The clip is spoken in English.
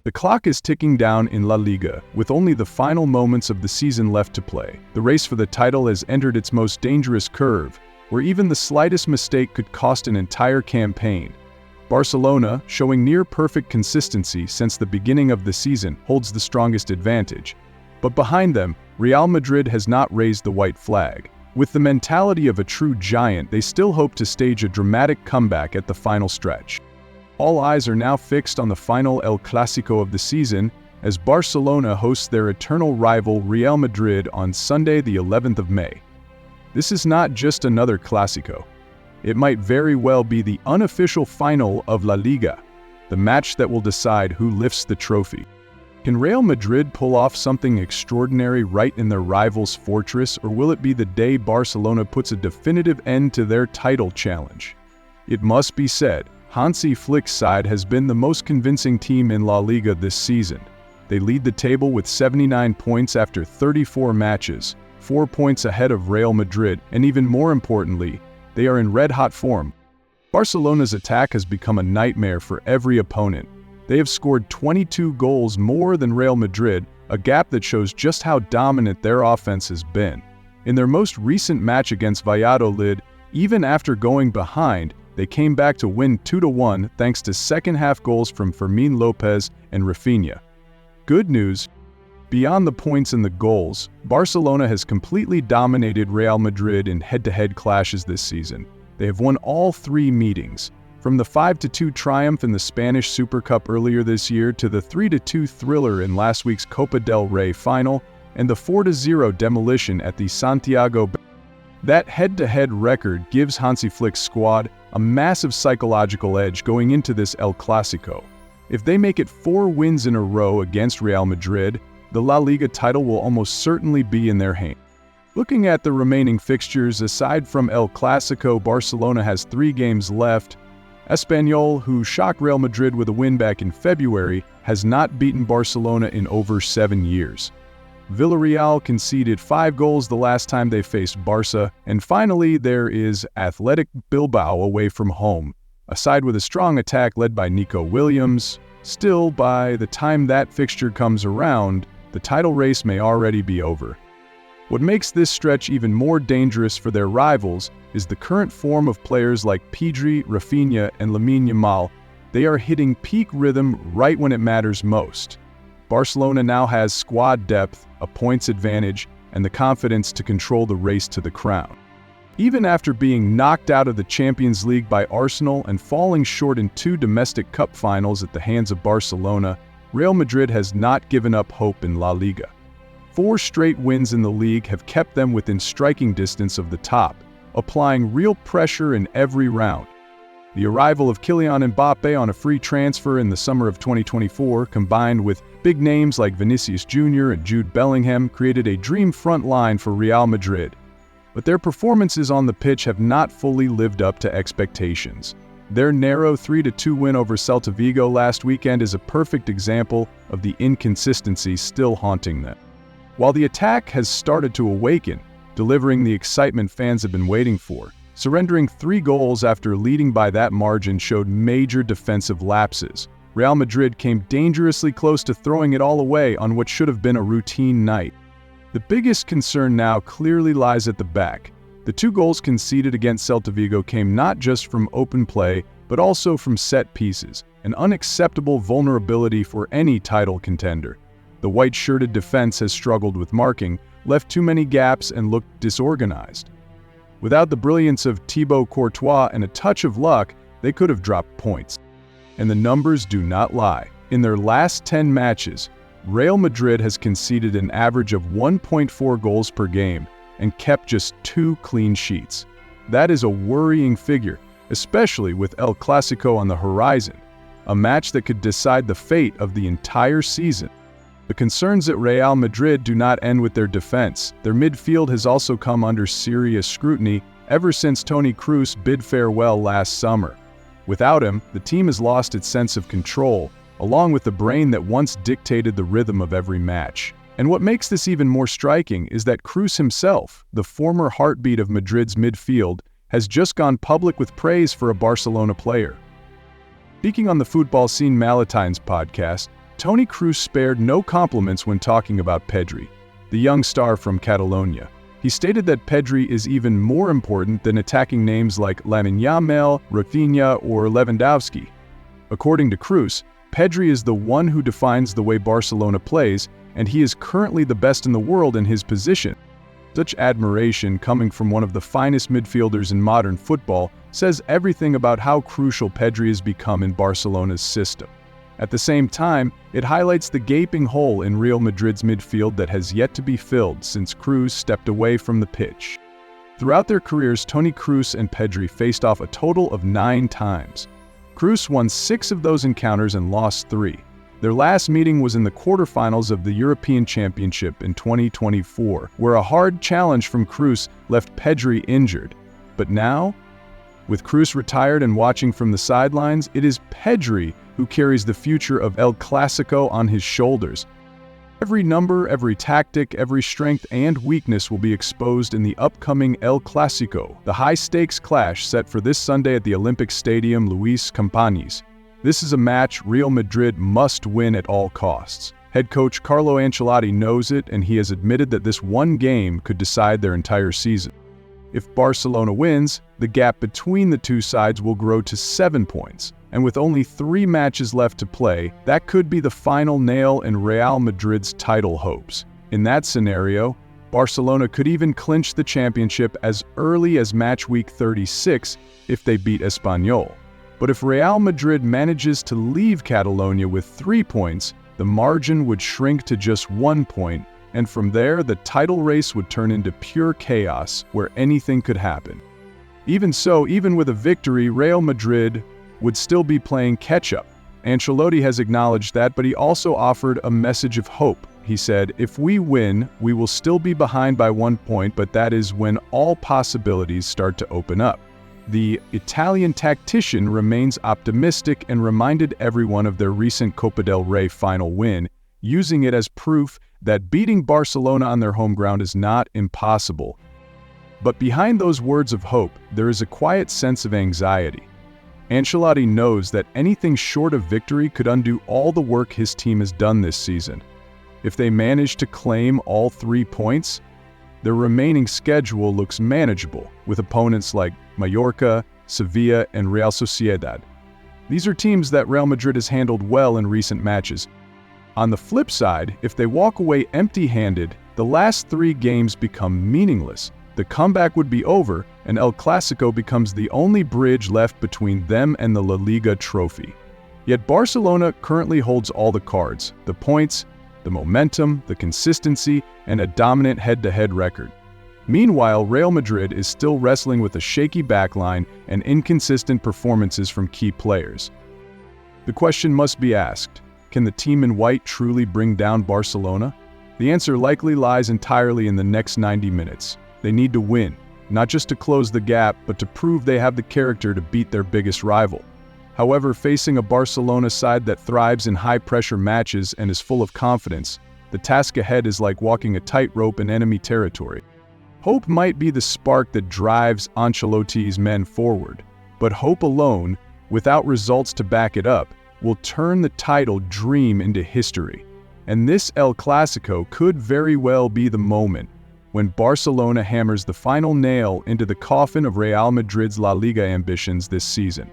The clock is ticking down in La Liga, with only the final moments of the season left to play. The race for the title has entered its most dangerous curve, where even the slightest mistake could cost an entire campaign. Barcelona, showing near-perfect consistency since the beginning of the season, holds the strongest advantage. But behind them, Real Madrid has not raised the white flag. With the mentality of a true giant, they still hope to stage a dramatic comeback at the final stretch. All eyes are now fixed on the final El Clásico of the season, as Barcelona hosts their eternal rival Real Madrid on Sunday, the 11th of May. This is not just another Clásico. It might very well be the unofficial final of La Liga, the match that will decide who lifts the trophy. Can Real Madrid pull off something extraordinary right in their rival's fortress, or will it be the day Barcelona puts a definitive end to their title challenge? It must be said, Hansi Flick's side has been the most convincing team in La Liga this season. They lead the table with 79 points after 34 matches, 4 points ahead of Real Madrid, and even more importantly, they are in red-hot form. Barcelona's attack has become a nightmare for every opponent. They have scored 22 goals more than Real Madrid, a gap that shows just how dominant their offense has been. In their most recent match against Valladolid, even after going behind, they came back to win 2-1 thanks to second-half goals from Fermín López and Rafinha. Good news, beyond the points and the goals, Barcelona has completely dominated Real Madrid in head-to-head clashes this season. They have won all 3 meetings, from the 5-2 triumph in the Spanish Super Cup earlier this year to the 3-2 thriller in last week's Copa del Rey final and the 4-0 demolition at the Santiago. That head-to-head record gives Hansi Flick's squad a massive psychological edge going into this El Clásico. If they make it 4 wins in a row against Real Madrid, the La Liga title will almost certainly be in their hands. Looking at the remaining fixtures, aside from El Clásico, Barcelona has 3 games left. Espanyol, who shocked Real Madrid with a win back in February, has not beaten Barcelona in over 7 years. Villarreal conceded 5 goals the last time they faced Barça, and finally there is Athletic Bilbao away from home, a side with a strong attack led by Nico Williams. Still, by the time that fixture comes around, the title race may already be over. What makes this stretch even more dangerous for their rivals is the current form of players like Pedri, Rafinha, and Lamine Yamal. They are hitting peak rhythm right when it matters most. Barcelona now has squad depth, a points advantage, and the confidence to control the race to the crown. Even after being knocked out of the Champions League by Arsenal and falling short in 2 domestic cup finals at the hands of Barcelona, Real Madrid has not given up hope in La Liga. 4 straight wins in the league have kept them within striking distance of the top, applying real pressure in every round. The arrival of Kylian Mbappé on a free transfer in the summer of 2024, combined with big names like Vinicius Jr. and Jude Bellingham, created a dream front line for Real Madrid. But their performances on the pitch have not fully lived up to expectations. Their narrow 3-2 win over Celta Vigo last weekend is a perfect example of the inconsistency still haunting them. While the attack has started to awaken, delivering the excitement fans have been waiting for, surrendering 3 goals after leading by that margin showed major defensive lapses. Real Madrid came dangerously close to throwing it all away on what should have been a routine night. The biggest concern now clearly lies at the back. The 2 goals conceded against Celta Vigo came not just from open play, but also from set pieces, an unacceptable vulnerability for any title contender. The white-shirted defense has struggled with marking, left too many gaps, and looked disorganized. Without the brilliance of Thibaut Courtois and a touch of luck, they could have dropped points. And the numbers do not lie. In their last 10 matches, Real Madrid has conceded an average of 1.4 goals per game and kept just 2 clean sheets. That is a worrying figure, especially with El Clásico on the horizon, a match that could decide the fate of the entire season. The concerns at Real Madrid do not end with their defense. Their midfield has also come under serious scrutiny ever since Toni Kroos bid farewell last summer. Without him, the team has lost its sense of control, along with the brain that once dictated the rhythm of every match. And what makes this even more striking is that Kroos himself, the former heartbeat of Madrid's midfield, has just gone public with praise for a Barcelona player. Speaking on the Football Scene Malatine's podcast, Toni Kroos spared no compliments when talking about Pedri, the young star from Catalonia. He stated that Pedri is even more important than attacking names like Lamine Yamal, Rafinha, or Lewandowski. According to Kroos, Pedri is the one who defines the way Barcelona plays, and he is currently the best in the world in his position. Such admiration coming from one of the finest midfielders in modern football says everything about how crucial Pedri has become in Barcelona's system. At the same time, it highlights the gaping hole in Real Madrid's midfield that has yet to be filled since Kroos stepped away from the pitch. Throughout their careers, Toni Kroos and Pedri faced off a total of 9 times. Kroos won 6 of those encounters and lost 3. Their last meeting was in the quarterfinals of the European Championship in 2024, where a hard challenge from Kroos left Pedri injured. But now, with Kroos retired and watching from the sidelines, it is Pedri who carries the future of El Clásico on his shoulders. Every number, every tactic, every strength and weakness will be exposed in the upcoming El Clásico, the high-stakes clash set for this Sunday at the Olympic Stadium Luis Companys. This is a match Real Madrid must win at all costs. Head coach Carlo Ancelotti knows it, and he has admitted that this one game could decide their entire season. If Barcelona wins, the gap between the two sides will grow to 7 points. And with only 3 matches left to play, that could be the final nail in Real Madrid's title hopes. In that scenario, Barcelona could even clinch the championship as early as match week 36 if they beat Espanyol. But if Real Madrid manages to leave Catalonia with 3 points, the margin would shrink to just 1 point, and from there the title race would turn into pure chaos where anything could happen. Even so, even with a victory, Real Madrid would still be playing catch-up. Ancelotti has acknowledged that, but he also offered a message of hope. He said, "If we win, we will still be behind by 1 point, but that is when all possibilities start to open up." The Italian tactician remains optimistic and reminded everyone of their recent Copa del Rey final win, using it as proof that beating Barcelona on their home ground is not impossible. But behind those words of hope, there is a quiet sense of anxiety. Ancelotti knows that anything short of victory could undo all the work his team has done this season. If they manage to claim all 3 points, their remaining schedule looks manageable, with opponents like Mallorca, Sevilla, and Real Sociedad. These are teams that Real Madrid has handled well in recent matches. On the flip side, if they walk away empty-handed, the last 3 games become meaningless. The comeback would be over, and El Clásico becomes the only bridge left between them and the La Liga trophy. Yet Barcelona currently holds all the cards: the points, the momentum, the consistency, and a dominant head-to-head record. Meanwhile, Real Madrid is still wrestling with a shaky backline and inconsistent performances from key players. The question must be asked: can the team in white truly bring down Barcelona? The answer likely lies entirely in the next 90 minutes. They need to win, not just to close the gap, but to prove they have the character to beat their biggest rival. However, facing a Barcelona side that thrives in high-pressure matches and is full of confidence, the task ahead is like walking a tightrope in enemy territory. Hope might be the spark that drives Ancelotti's men forward, but hope alone, without results to back it up, will turn the title dream into history. And this El Clásico could very well be the moment when Barcelona hammers the final nail into the coffin of Real Madrid's La Liga ambitions this season.